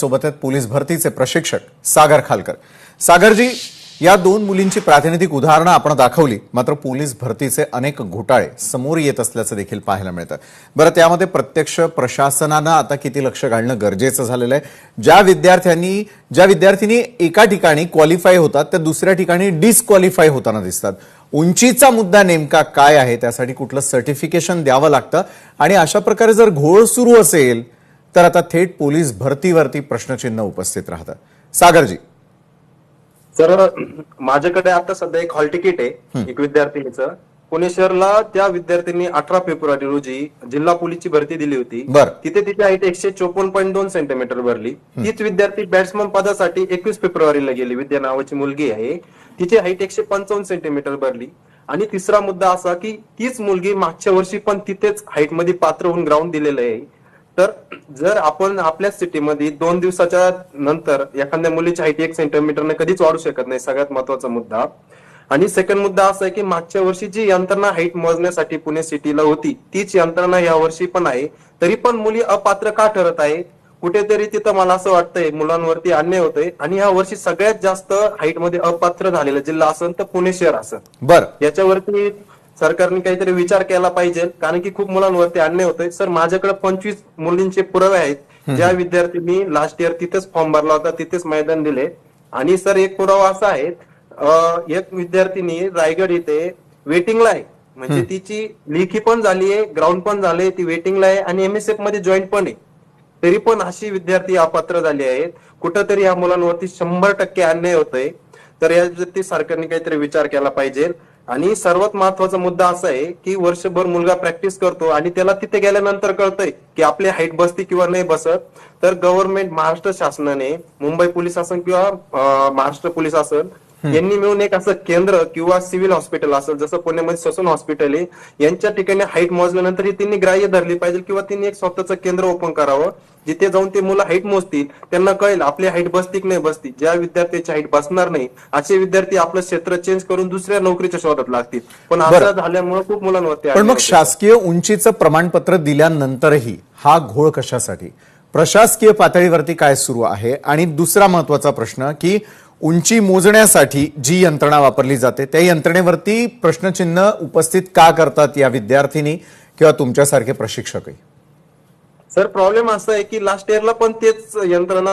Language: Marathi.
आपल्यासोबत आहेत पोलीस भरतीचे प्रशिक्षक सागर खालकर। सागरजी, या दोन मुलींची प्रातिनिधिक उदाहरणं आपण दाखवली, मात्र पोलीस भरतीचे अनेक घोटाळे समोर येत असल्याचं देखील पाहायला मिळतं। बरं, त्यामध्ये प्रत्यक्ष प्रशासनानं आता किती लक्ष घालणं गरजेचं झालेलं आहे? ज्या विद्यार्थ्यांनी एका ठिकाणी क्वालिफाय होतात त्या दुसऱ्या ठिकाणी डिस्क्वालिफाय होताना दिसतात। उंचीचा मुद्दा नेमका काय आहे? त्यासाठी कुठलं सर्टिफिकेशन द्यावं लागतं? आणि अशा प्रकारे जर घोळ सुरू असेल तर आता थेट पोलीस भरतीवरती प्रश्नचिन्ह उपस्थित राहतं। सागरजी, सर, माझ्याकडे आता सध्या एक हॉल तिकीट आहे एक विद्यार्थिनीचं। पुणे शहरला त्या विद्यार्थ्यांनी 18 फेब्रुवारी रोजी जिल्हा पोलीसची भरती दिली होती। तिथे तिची हाईट 154.2 सेंटीमीटर भरली। तीच विद्यार्थी बॅट्समन पदासाठी 21 फेब्रुवारीला गेली। विद्या नावाची मुलगी आहे, तिची हाईट 155 सेंटीमीटर भरली। आणि तिसरा मुद्दा असा की तीच मुलगी मागच्या वर्षी पण तिथेच हाईट मध्ये पात्र होऊन ग्राउंड दिलेलं आहे। तर जर आपण आपल्या सिटीमध्ये 2 दिवसाच्या नंतर एखाद्या मुलीची हाईट 1 सेंटीमीटरने कधीच वाढू शकत नाही, सगळ्यात महत्वाचा मुद्दा। आणि सेकंड मुद्दा असा आहे की मागच्या वर्षी जी यंत्रणा हाईट मोजण्यासाठी पुणे सिटीला होती तीच यंत्रणा या वर्षी पण आहे, तरी पण मुली अपात्र का ठरत आहेत? कुठेतरी तिथं मला असं वाटतंय मुलांवरती अन्याय होतोय। आणि या वर्षी सगळ्यात जास्त हाईट मध्ये अपात्र झालेला जिल्हा असेल तर पुणे शहर असेल। बरं, याच्यावरती सरकारने काहीतरी विचार केला पाहिजे, कारण की खूप मुलांवरती अन्याय होतोय। सर, माझ्याकडे 25 मुलींचे पुरावे आहेत ज्या विद्यार्थ्यांनी लास्ट इयर तिथेच फॉर्म भरला होता, तिथेच मैदान दिले। आणि सर, एक पुरावा असा आहे, एक विद्यार्थिनी रायगड इथे वेटिंगला आहे, म्हणजे तिची लेखी पण झाली आहे, ग्राउंड पण झाले, ती वेटिंगला आहे आणि MSF मध्ये जॉईंट पण आहे, तरी पण अशी विद्यार्थी अपात्र झाली आहेत। कुठंतरी या मुलांवरती 100% अन्याय होतोय। तर यावरती सरकारने काहीतरी विचार केला पाहिजे। आणि सर्वात महत्वाचा मुद्दा असा आहे की वर्षभर मुलगा प्रॅक्टिस करतो आणि त्याला तिथे गेल्यानंतर कळतंय की आपली हाईट बसते किंवा नाही बसत, तर गव्हर्नमेंट, महाराष्ट्र शासनाने, मुंबई पोलीस असेल किंवा महाराष्ट्र पोलीस असेल, यांनी मिळून एक असं केंद्र किंवा सिव्हिल हॉस्पिटल असेल, जसं पुण्यामध्ये ससून हॉस्पिटल आहे, यांच्या ठिकाणी हाईट मोजल्यानंतर त्यांनी ग्राह्य धरली पाहिजे किंवा त्यांनी एक स्वतःचं केंद्र ओपन करावं, जिथे जाऊन ते मुलं हाईट मोजतील, त्यांना कळेल आपली हाईट बसती की नाही बसती। ज्या विद्यार्थ्याची हाईट बसणार नाही असे विद्यार्थी आपलं क्षेत्र चेंज करून दुसऱ्या नोकरीच्या शोधात लागतील। पण असं झाल्यामुळे खूप मुलांवरती पण मग शासकीय उंचीचं प्रमाणपत्र दिल्यानंतरही हा घोळ कशासाठी? प्रशासकीय पातळीवरती काय सुरू आहे? आणि दुसरा महत्वाचा प्रश्न की उंची मोजण्यासाठी जी यंत्रणा वापरली जाते त्या यंत्रणेवरती प्रश्नचिन्ह उपस्थित का करतात या विद्यार्थिनी किंवा तुमच्यासारखे प्रशिक्षकही? सर, प्रॉब्लेम असा आहे की लास्ट इयरला पण तेच यंत्रणा